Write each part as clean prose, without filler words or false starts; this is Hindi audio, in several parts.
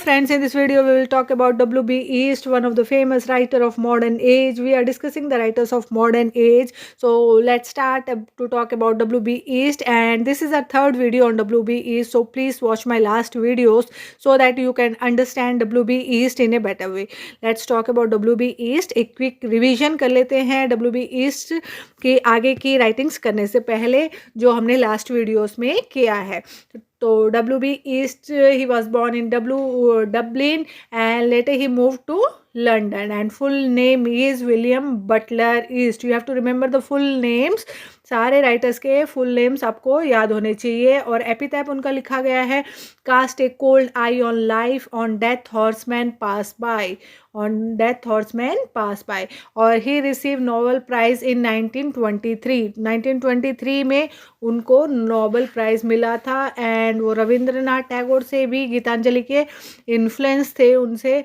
friends, in this video we will talk about W.B. Yeats, one of the famous writer of modern age. We are discussing the writers of modern age. So let's start to talk about W.B. Yeats, and this is our third video on W.B. Yeats. So please watch my last videos so that you can understand W.B. Yeats in a better way. Let's talk about W.B. Yeats. एक क्विक रिवीजन कर लेते हैं W.B. Yeats के आगे की राइटिंग्स करने से पहले जो हमने लास्ट वीडियोस में किया है. तो W.B. Yeats, he was born in Dublin and later he moved to London, and full name is William Butler Yeats. You have to remember the full names. सारे राइटर्स के फुल नेम्स आपको याद होने चाहिए. और एपिथैप उनका लिखा गया है, cast a cold eye on life, on death horseman pass by, on death horseman pass by. और he receive Nobel prize in 1923. 1923 में उनको नोबेल प्राइज़ मिला था. एंड वो रविंद्रनाथ टैगोर से भी गीतांजलि के इन्फ्लुएंस थे उनसे.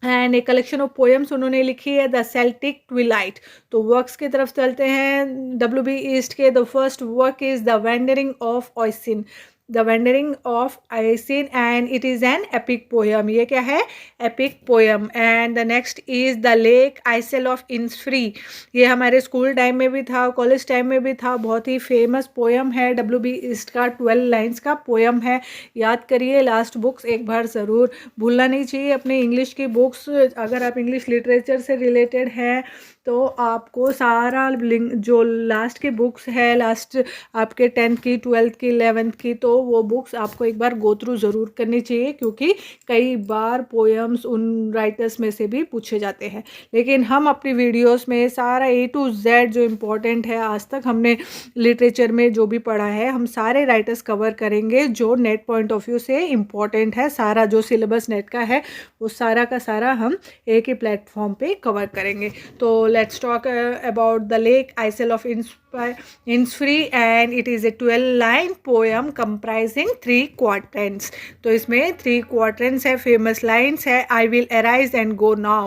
एंड एक कलेक्शन ऑफ पोएम्स उन्होंने लिखी है, द सेल्टिक ट्विलाइट. तो वर्क्स की तरफ चलते हैं W.B. ईस्ट के. The first work is the wandering of Oisin, the wandering of Oisin, and it is an epic poem. ये क्या है? Epic poem. And the next is the lake isle of Innisfree. ये हमारे स्कूल टाइम में भी था, कॉलेज टाइम में भी था. बहुत ही फेमस पोएम है W.B. ईस्ट का. 12 लाइन्स का पोएम है. याद करिए लास्ट बुक्स एक बार ज़रूर. भूलना नहीं चाहिए अपने इंग्लिश की बुक्स. अगर आप इंग्लिश लिटरेचर से रिलेटेड हैं तो आपको सारा लिंक जो लास्ट की बुक्स है, लास्ट आपके 10th की, 12th की, 11th की, तो वो बुक्स आपको एक बार गो थ्रू ज़रूर करनी चाहिए, क्योंकि कई बार पोएम्स उन राइटर्स में से भी पूछे जाते हैं. लेकिन हम अपनी वीडियोस में सारा A to Z जो इम्पोर्टेंट है, आज तक हमने लिटरेचर में जो भी पढ़ा है, हम सारे राइटर्स कवर करेंगे जो नेट पॉइंट ऑफ व्यू से इम्पॉर्टेंट है. सारा जो सिलेबस नेट का है वो सारा का सारा हम एक ही प्लेटफॉर्म पे कवर करेंगे. तो let's talk about the lake Isle of Innisfree, and it is a 12-line poem comprising 3 quatrains. तो इसमें 3 quatrains है. famous lines है, I will arise and go now,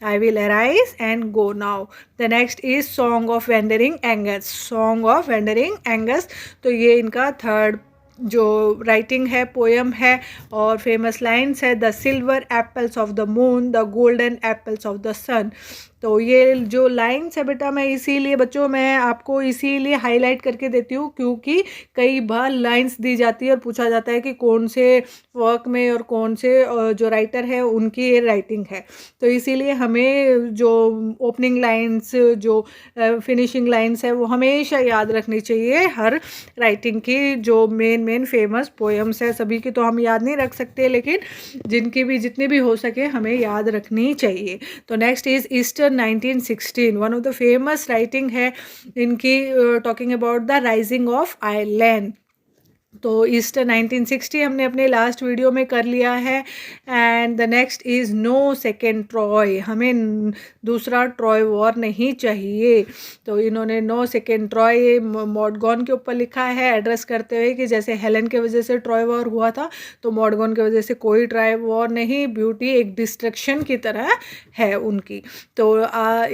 I will arise and go now. The next is Song of Wandering Angus, Song of Wandering Angus. तो ये इनका थर्ड जो राइटिंग है, पोएम है. और फेमस लाइन्स है, the silver apples of the moon, the golden apples of the sun. तो ये जो लाइन्स है बेटा, मैं इसीलिए बच्चों मैं आपको इसीलिए हाईलाइट करके देती हूँ, क्योंकि कई बार लाइन्स दी जाती है और पूछा जाता है कि कौन से वर्क में और कौन से जो राइटर है उनकी ये राइटिंग है. तो इसीलिए हमें जो ओपनिंग लाइन्स, जो फिनिशिंग लाइन्स है, वो हमेशा याद रखनी चाहिए. हर राइटिंग की जो मेन फेमस पोएम्स है, सभी की तो हम याद नहीं रख सकते, लेकिन जिनकी भी जितनी भी हो सके हमें याद रखनी चाहिए. तो next is Easter 1916, one of the famous writing है इनकी, talking about the rising of Ireland. तो ईस्टर 1960 हमने अपने लास्ट वीडियो में कर लिया है. And the next is no second Troy. हमें दूसरा ट्रॉय वॉर नहीं चाहिए. तो इन्होंने नो सेकेंड ट्रॉय मॉडगॉन के ऊपर लिखा है, एड्रेस करते हुए कि जैसे हेलन के वजह से ट्रॉय वॉर हुआ था, तो मॉडगॉन की वजह से कोई ट्रॉय वॉर नहीं. ब्यूटी एक डिस्ट्रक्शन की तरह है उनकी. तो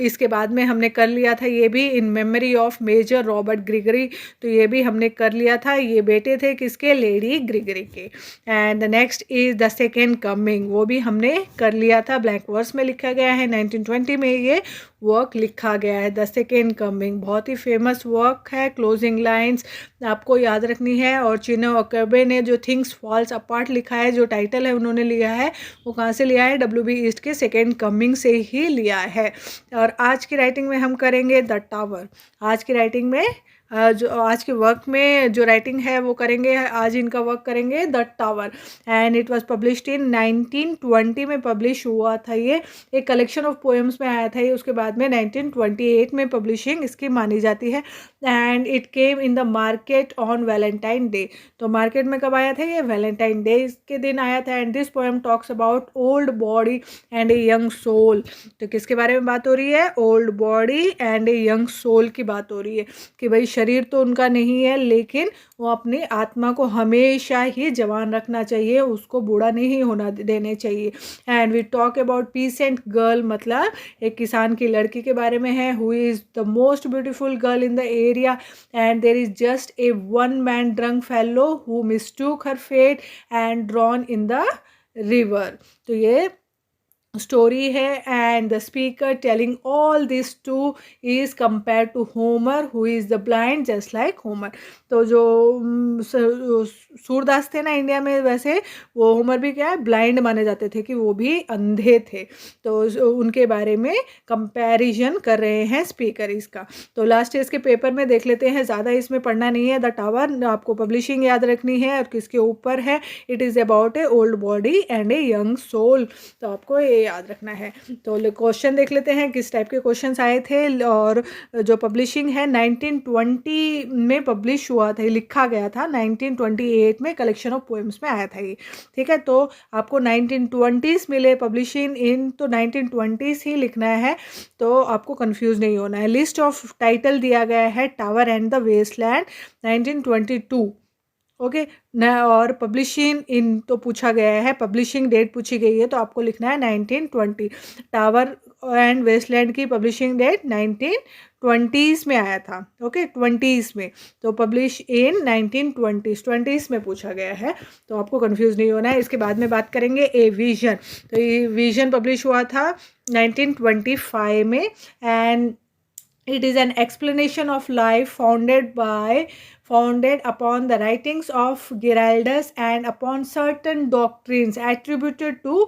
इसके बाद में हमने कर लिया था ये भी, in memory of Major Robert Gregory. तो ये भी हमने कर लिया था. ये बेटे थे किसके? लेडी ग्रिगरी के. And the next is the second coming, वो भी हमने कर लिया था. ब्लैक वर्स में लिखा गया है, 1920 में ये वर्क लिखा गया है, द सेकेंड कमिंग. बहुत ही फेमस वर्क है. क्लोजिंग लाइंस आपको याद रखनी है. और चिनो अकबे ने जो थिंग्स फॉल्स अपार्ट लिखा है, जो टाइटल है उन्होंने लिया है, वो कहाँ से लिया है? W.B. ईस्ट के सेकेंड कमिंग से ही लिया है. और आज की राइटिंग में हम करेंगे द टावर. आज की राइटिंग में जो आज के वर्क में जो राइटिंग है वो करेंगे, आज इनका वर्क करेंगे the tower. And it was published इन 1920 में पब्लिश हुआ था. ये एक कलेक्शन ऑफ पोएम्स में आया था ये. उसके बाद में 1928 में पब्लिशिंग इसकी मानी जाती है. And it came in the market on Valentine day. तो मार्केट में कब आया था ये? वैलेंटाइन डे के दिन आया था. And this poem talks about old body and a young soul. तो किसके बारे में बात हो रही है? Old body and a young soul की बात हो रही है, कि भाई शरीर तो उनका नहीं है, लेकिन वो अपनी आत्मा को हमेशा ही जवान रखना चाहिए, उसको बूढ़ा नहीं होना देने चाहिए. And we talk about peasant girl, मतलब एक किसान की लड़की के बारे में है, who is the most beautiful girl in the area. And there is just a one man drunk fellow who mistook her fate and drawn in the river. तो ये स्टोरी है and the speaker telling all this to is compare to Homer who is the blind just like Homer. तो जो सूरदास थे ना इंडिया में, वैसे वो होमर भी क्या है, ब्लाइंड माने जाते थे कि वो भी अंधे थे। तो उनके बारे में कंपैरिजन कर रहे हैं स्पीकर इसका। तो लास्ट इसके पेपर में देख लेते हैं, ज़्यादा इसमें पढ़ना नहीं है। द टावर आपको पब्लिशिंग याद रखनी है और किसके ऊपर है, it is about a old body and a young soul. तो आपको ये याद रखना है। तो क्वेश्चन देख लेते हैं किस टाइप के क्वेश्चंस आए थे। और जो पब्लिशिंग है 1920 में पब्लिश हुआ था, लिखा गया था 1928 में, कलेक्शन ऑफ पोएम्स में आया था ये। ठीक है, तो आपको 1920s मिले पब्लिशिंग इन, तो 1920s ही लिखना है, तो आपको कंफ्यूज नहीं होना है। लिस्ट ऑफ टाइटल दिया गया है tower and the wasteland 1922। Okay न, और पब्लिशिंग इन तो पूछा गया है, पब्लिशिंग डेट पूछी गई है, तो आपको लिखना है 1920। टावर एंड वेस्टलैंड की पब्लिशिंग डेट 1920s में आया था। ओके 20s में, तो पब्लिश इन 1920s में पूछा गया है, तो आपको कंफ्यूज नहीं होना है। इसके बाद में बात करेंगे ए विजन। तो ये विजन पब्लिश हुआ था 1925 में and it is an explanation of life founded upon the writings of Giraldus and upon certain doctrines attributed to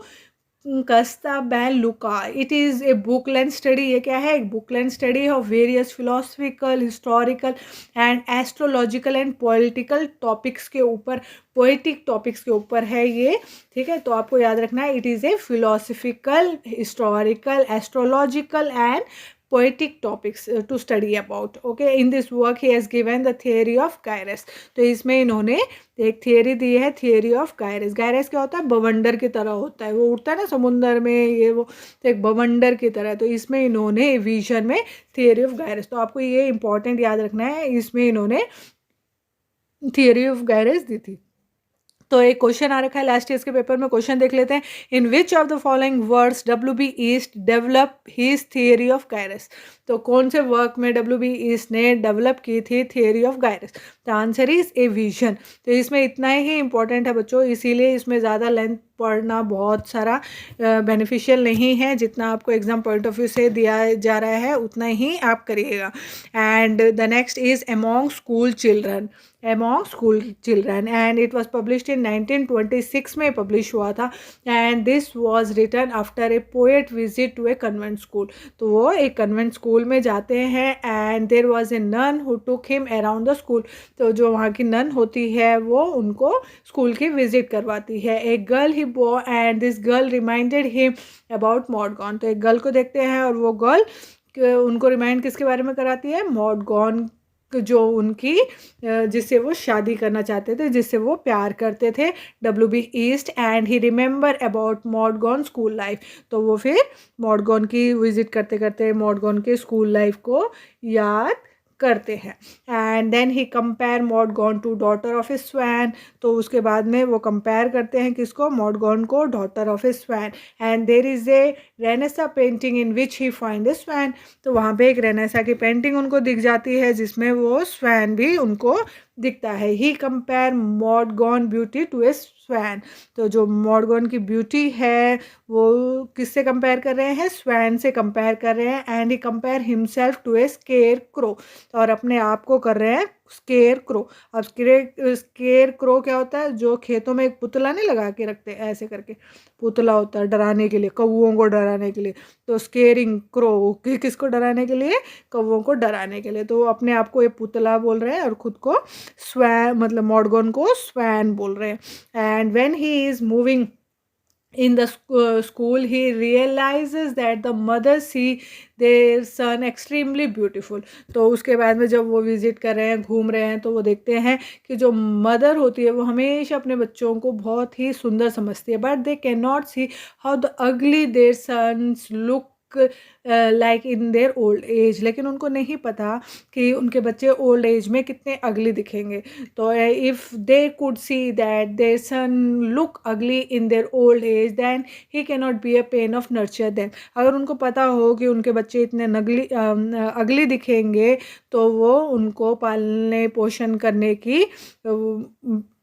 Casta Ben Luca. It is a book length study. ये क्या है, एक book length study of various philosophical, historical and astrological and political topics के ऊपर, poetic topics के ऊपर है ये। ठीक है, तो आपको याद रखना है, it is a philosophical, historical, astrological and poetic topics to study about. Okay, in this work he has given the theory of gyrus. तो इसमें इन्होंने एक थियरी दी है, थियरी ऑफ गायरस। गायरस क्या होता है, बवंडर की तरह होता है, वो उड़ता है ना समुंदर में, ये वो तो एक बवंडर की तरह। तो इसमें इन्होंने विजन में थियरी ऑफ गायरस, तो आपको ये इंपॉर्टेंट याद रखना है, इसमें इन्होंने थियरी ऑफ गायरस दी थी। तो एक क्वेश्चन आ रखा है लास्ट ईयर के पेपर में, क्वेश्चन देख लेते हैं। In which of the following words WB ईस्ट develop his theory of gyres. तो कौन से वर्क में WB ईस्ट ने डेवलप की थी theory of gyrus. The answer is a vision. तो इसमें इतना ही इंपॉर्टेंट है बच्चों, इसीलिए इसमें ज़्यादा लेंथ पढ़ना बहुत सारा बेनिफिशियल नहीं है, जितना आपको एग्जाम पॉइंट ऑफ व्यू से दिया जा रहा है उतना ही आप करिएगा। And the next is among school children, among school children, and it was published in 1926 में पब्लिश हुआ था। And this was written after a poet visit to a convent school. तो वो एक कन्वेंट स्कूल में जाते हैं and there was a nun who took him around the school. तो जो वहाँ की नन होती है वो उनको स्कूल की विजिट करवाती है। एक गर्ल ही बो and this girl reminded him about Maud Gonne. तो एक गर्ल को देखते हैं और वो गर्ल उनको रिमाइंड किसके बारे में कराती है, मॉडगॉन, जो उनकी जिससे वो शादी करना चाहते थे, जिससे वो प्यार करते थे, WB ईस्ट। And he remember about Maud Gonne school life. तो वो फिर मॉडगॉन की विजिट करते करते मॉडगॉन के स्कूल लाइफ को याद करते हैं। And then he compare Maud Gonne to daughter of a swan. तो उसके बाद में वो कंपेयर करते हैं किसको, मॉडगॉन को, daughter of a swan. And there is a Renaissance painting in which he find A swan. तो वहाँ पे एक रेनेसा की पेंटिंग उनको दिख जाती है जिसमें वो स्वैन भी उनको दिखता है। He compare Maud Gonne beauty to a swan. तो जो मॉडगॉन की ब्यूटी है वो किससे कंपेयर कर रहे हैं, स्वैन से कंपेयर कर रहे हैं। And he compare himself to a scarecrow, और अपने आप को कर रहे हैं स्केयर क्रो। अब स्केयर क्रो क्या होता है, जो खेतों में एक पुतला नहीं लगा के रखते ऐसे करके, पुतला होता है डराने के लिए, कौवों को डराने के लिए। तो स्केयरिंग क्रो किसको डराने के लिए, कौवों को डराने के लिए। तो अपने आप को ये पुतला बोल रहे हैं और खुद को स्वैन, मतलब मॉडगॉन को स्वैन बोल रहे हैं। And when he is moving in the school he realizes that the mother see their son extremely beautiful। तो उसके बाद में जब वो विजिट कर रहे हैं, घूम रहे हैं, तो वो देखते हैं कि जो मदर होती है वो हमेशा अपने बच्चों को बहुत ही सुंदर समझती है, but they can not see how the ugly their sons look like in their old age. लेकिन उनको नहीं पता कि उनके बच्चे ओल्ड एज में कितने अगली दिखेंगे। तो if they could see that their son look ugly in their old age then he can not be a pain of nurture them. अगर उनको पता हो कि उनके बच्चे इतने अगली दिखेंगे तो वो उनको पालने पोषण करने की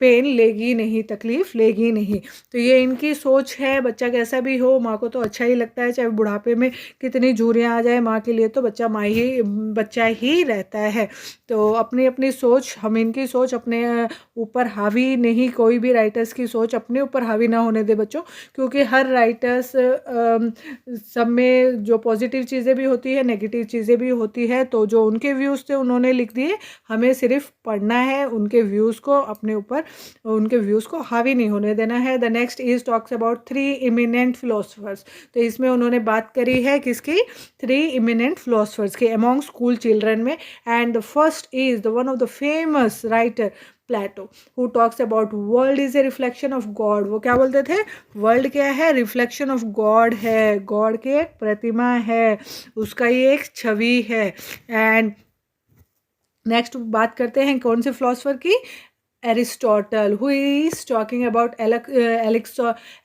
पेन लेगी नहीं, तकलीफ़ लेगी नहीं। तो ये इनकी सोच है। बच्चा कैसा भी हो, माँ को तो अच्छा ही लगता है, चाहे बुढ़ापे में कितनी झुर्रियाँ आ जाए, माँ के लिए तो बच्चा ही रहता है। तो अपनी अपनी सोच, हम इनकी सोच अपने ऊपर हावी नहीं, कोई भी राइटर्स की सोच अपने ऊपर हावी ना होने दे बच्चों, क्योंकि हर राइटर्स सब में जो पॉजिटिव चीज़ें भी होती है, नेगेटिव चीज़ें भी होती है। तो जो उनके व्यूज़ थे उन्होंने लिख दिए, हमें सिर्फ पढ़ना है, उनके व्यूज़ को अपने ऊपर, उनके व्यूज़ को हावी नहीं होने देना है। The next is talks about 3 eminent philosophers. तो इसमें उन्होंने बात करी है किसकी, 3 इमिनेंट फिलोसफर्स की अमॉन्ग स्कूल चिल्ड्रन में। And the first is the one of the famous writer Plato, who talks about world is a reflection of God. वो क्या बोलते थे, वर्ल्ड क्या है, रिफ्लेक्शन ऑफ गॉड है, गॉड की एक प्रतिमा है, उसका ये एक छवि है। एंड नेक्स्ट बात करते हैं कौन से फिलोसफर की, Aristotle, who is talking about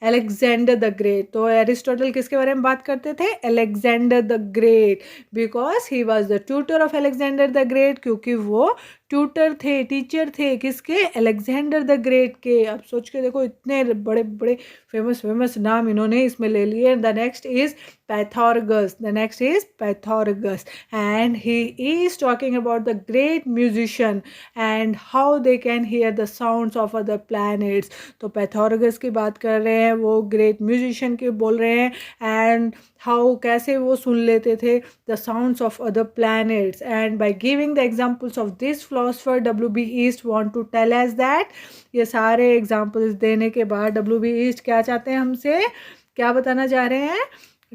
Alexander the great. तो एरिस्टोटल किसके बारे में बात करते थे, Alexander the great, because he was the tutor of Alexander the great, क्योंकि वो ट्यूटर थे, टीचर थे किसके, अलेक्जेंडर द ग्रेट के। अब सोच के देखो, इतने बड़े बड़े फेमस नाम इन्होंने इसमें ले लिए। The next is Pythagoras, the next is Pythagoras, and he is talking about the great musician and how they can hear the sounds of other planets. तो पैथागोरस की बात कर रहे हैं, वो ग्रेट म्यूजिशियन की बोल रहे हैं, एंड हाउ कैसे वो सुन लेते थे the sounds of other planets. And by giving the examples of this philosopher, W.B. ईस्ट want to tell us that, ये सारे एग्जांपल्स देने के बाद W.B. ईस्ट क्या चाहते हैं हमसे, क्या बताना चाह रहे हैं,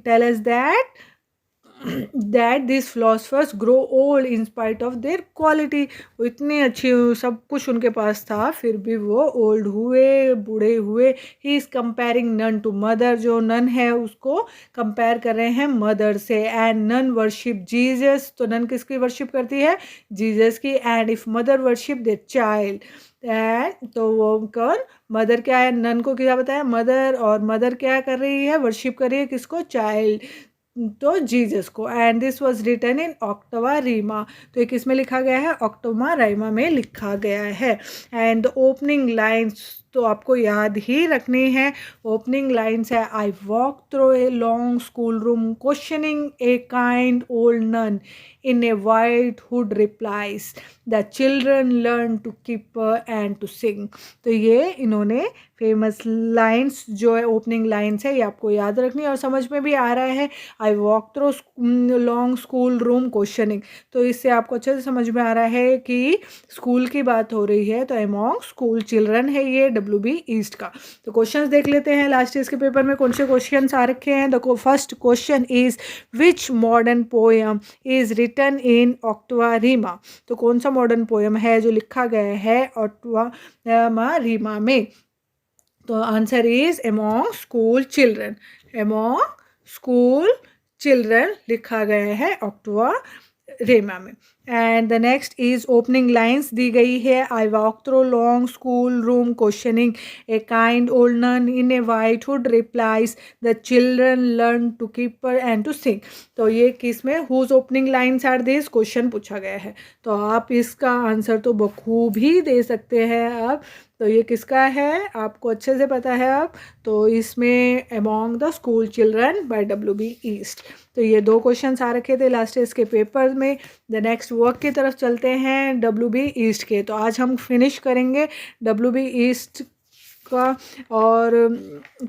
tell us that these philosophers grow old in spite of their quality। वो इतनी अच्छी, सब कुछ उनके पास था, फिर भी वो ओल्ड हुए, बूढ़े हुए। He is comparing nun to mother, जो नन है उसको कंपेयर कर रहे हैं मदर से। एंड नन वर्शिप जीसस, तो नन किसकी वर्शिप करती है, जीसस की। And if mother worship their child, and तो वो कौन, मदर क्या है, नन को क्या बताया, मदर, और मदर क्या कर रही है, वर्शिप कर रही है किसको, चाइल्ड, तो जीसस को। And this was written in ottava rima, तो ये किस में लिखा गया है, ऑक्टोमा राइमा में लिखा गया है। एंड द ओपनिंग लाइन्स तो आपको याद ही रखनी है। ओपनिंग लाइन्स है, I walk through a long school room questioning a kind old nun in a white hood replies, the children learn to keep and to sing। तो ये इन्होंने फेमस लाइन्स जो है, ओपनिंग लाइन्स है, ये आपको याद रखनी है और समझ में भी आ रहा है। I walk through long school room questioning, तो इससे आपको अच्छे से समझ में आ रहा है कि स्कूल की बात हो रही है, तो अमॉन्ग स्कूल चिल्ड्रन है ये W.B. ईस्ट का। तो क्वेश्चंस देख लेते हैं लास्ट ईयर के पेपर में कौन से क्वेश्चंस आ रखे हैं। The first question is which modern poem is written in ottava rima. तो कौन सा मॉडर्न पोएम है जो लिखा गया है ऑक्टवा रीमा में। तो answer is among school children, among school children लिखा गया है ऑक्टवा रीमा में। And the next is opening lines दी गई है, I walk through long school room questioning a kind old nun in a white hood replies the children learn to keep and to sing. तो ये किस में, whose opening lines are this, question पूछा गया है, तो आप इसका आंसर तो बखूबी दे सकते हैं आप। तो ये किसका है, आपको अच्छे से पता है अब। तो इसमें among the school children by W.B. ईस्ट। तो ये दो क्वेश्चंस आ रखे थे लास्ट इसके पेपर में। द नेक्स्ट वर्क की तरफ चलते हैं W.B. ईस्ट के। तो आज हम फिनिश करेंगे W.B. ईस्ट का, और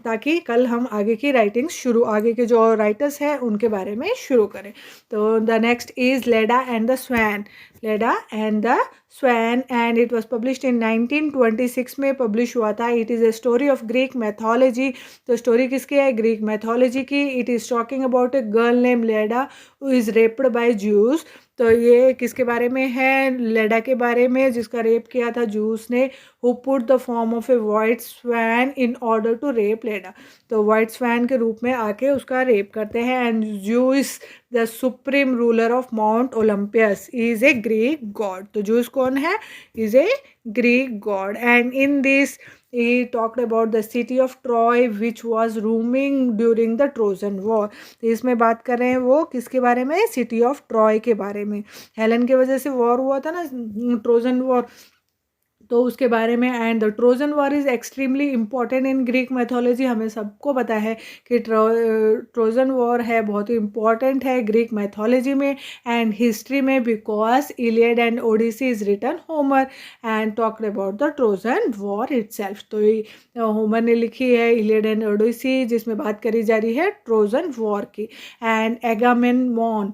ताकि कल हम आगे की राइटिंग आगे के जो राइटर्स हैं उनके बारे में शुरू करें। तो the next is Leda and the swan, Leda and the swan, and it was published in 1926 में पब्लिश हुआ था। It is a story of Greek mythology. तो स्टोरी किसकी है, ग्रीक मैथोलॉजी की। It is talking about a girl name Leda who is raped by Zeus. तो ये किसके बारे में है, लेडा के बारे में, जिसका रेप किया था जूस ने, who put the form of a white swan in order to rape Leda. तो वाइट स्वैन के रूप में आके उसका रेप करते हैं। And Zeus the supreme ruler of Mount Olympus is a Greek god. तो ज्यूस कौन है, is a Greek god. And in this he talked about the city of Troy which was roaming during the Trojan War। तो इसमें बात कर रहे हैं वो किसके बारे में, सिटी ऑफ ट्रॉय के बारे में। हेलन की वजह से वॉर हुआ था ना, ट्रोजन वॉर, तो उसके बारे में। And the Trojan war is extremely important in Greek mythology. हमें सबको पता है कि ट्रोजन वॉर है बहुत ही इम्पॉर्टेंट है ग्रीक मैथोलॉजी में एंड हिस्ट्री में, because Iliad and Odyssey is written Homer and talked about the Trojan war itself. तो होमर ने लिखी है इलियड एंड ओडिसी, जिसमें बात करी जा रही है ट्रोजन वॉर की। And Agamemnon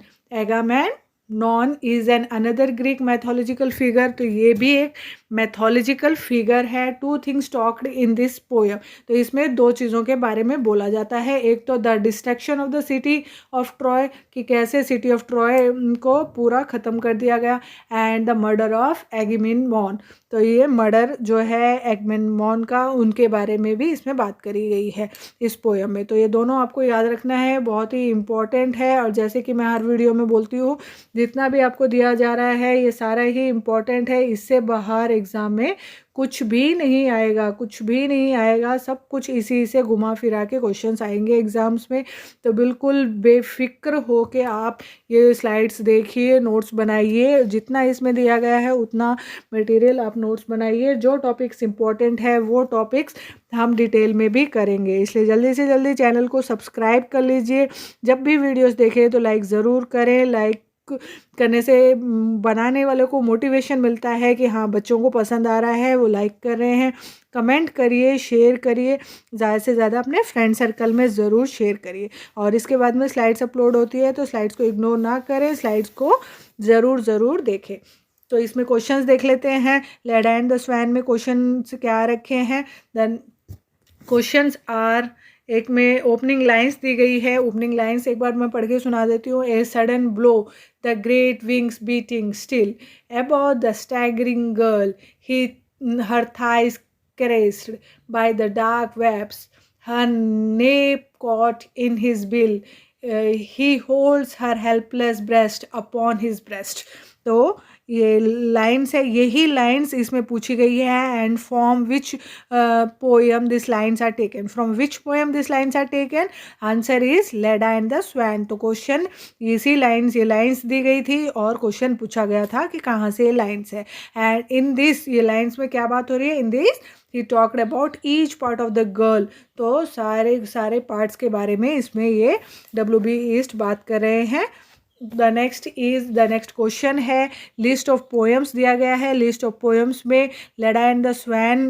is an another Greek mythological figure. तो ये भी एक मैथोलॉजिकल फिगर है। Two things talked in this poem. तो इसमें दो चीज़ों के बारे में बोला जाता है। एक तो the destruction of the city of Troy, कि कैसे सिटी ऑफ ट्रॉय को पूरा ख़त्म कर दिया गया, एंड द मर्डर ऑफ एगमेमनॉन। तो ये मर्डर जो है एगमेमनॉन का, उनके बारे में भी इसमें बात करी गई है इस पोयम में। तो ये दोनों आपको याद रखना है, बहुत ही इम्पॉर्टेंट है। और जैसे कि मैं हर वीडियो में बोलती हूँ, जितना भी आपको दिया जा रहा है ये सारा ही इम्पॉर्टेंट है। इससे बाहर एग्ज़ाम में कुछ भी नहीं आएगा, कुछ भी नहीं आएगा। सब कुछ इसी से घुमा फिरा के क्वेश्चंस आएंगे एग्ज़ाम्स में। तो बिल्कुल बेफिक्र हो के आप ये स्लाइड्स देखिए, नोट्स बनाइए। जितना इसमें दिया गया है उतना मटेरियल आप नोट्स बनाइए। जो टॉपिक्स इम्पॉर्टेंट है वो टॉपिक्स हम डिटेल में भी करेंगे, इसलिए जल्दी से जल्दी चैनल को सब्सक्राइब कर लीजिए। जब भी वीडियोस देखें तो लाइक ज़रूर करें। लाइक करने से बनाने वालों को मोटिवेशन मिलता है कि हाँ बच्चों को पसंद आ रहा है, वो लाइक कर रहे हैं। कमेंट करिए, शेयर करिए, ज़्यादा से ज़्यादा अपने फ्रेंड सर्कल में ज़रूर शेयर करिए। और इसके बाद में स्लाइड्स अपलोड होती है तो स्लाइड्स को इग्नोर ना करें, स्लाइड्स को ज़रूर देखें। तो इसमें क्वेश्चंस देख लेते हैं। लेडा एंड द स्वैन में क्वेश्चंस क्या रखे हैं। देन क्वेश्चंस आर, एक में ओपनिंग लाइंस दी गई है। ओपनिंग लाइंस एक बार मैं पढ़ के सुना देती हूँ। A sudden blow, the great wings beating still about the staggering girl, her thighs caressed by the dark webs, her nape caught in his bill, he holds her helpless breast upon his breast। तो ये लाइन्स है, यही लाइन्स इसमें पूछी गई है। And from which poem this lines are taken, from which poem this lines are taken, answer is Leda and the swan. तो क्वेश्चन इसी लाइन्स, ये लाइन्स दी गई थी और क्वेश्चन पूछा गया था कि कहाँ से ये लाइन्स है। एंड इन दिस, ये लाइन्स में क्या बात हो रही है, in this he talked about each part of the girl. तो सारे पार्ट्स के बारे में इसमें ये WB ईस्ट बात कर रहे हैं। द नेक्स्ट क्वेश्चन है, लिस्ट ऑफ पोएम्स दिया गया है। लिस्ट ऑफ पोएम्स में लेडा एंड द स्वैन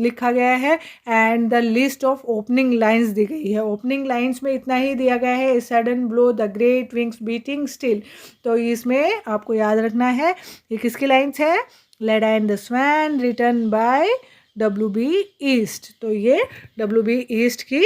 लिखा गया है and the list of opening lines दी गई है। ओपनिंग लाइंस में इतना ही दिया गया है, a sudden blow, the great wings beating still. तो इसमें आपको याद रखना है ये किसकी लाइंस है, Leda and the swan, written by WB ईस्ट। तो ये WB ईस्ट की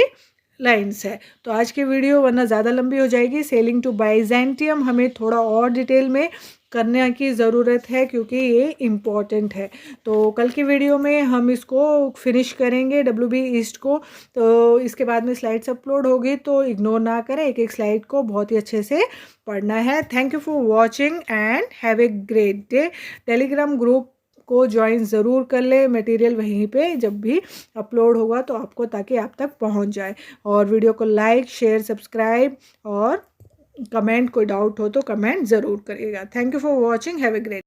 लाइन्स है। तो आज की वीडियो वरना ज़्यादा लंबी हो जाएगी। सेलिंग टू बाइजेंटियम हमें थोड़ा और डिटेल में करने की ज़रूरत है क्योंकि ये इम्पॉर्टेंट है। तो कल की वीडियो में हम इसको फिनिश करेंगे WB ईस्ट को। तो इसके बाद में स्लाइड्स अपलोड होगी तो इग्नोर ना करें, एक एक स्लाइड को बहुत ही अच्छे से पढ़ना है। Thank you for watching and have a great day. Telegram group को ज्वाइन ज़रूर कर ले, मटेरियल वहीं पे जब भी अपलोड होगा तो आपको, ताकि आप तक पहुंच जाए। और वीडियो को लाइक, शेयर, सब्सक्राइब और कमेंट, कोई डाउट हो तो कमेंट ज़रूर करिएगा। Thank you for watching, have a great.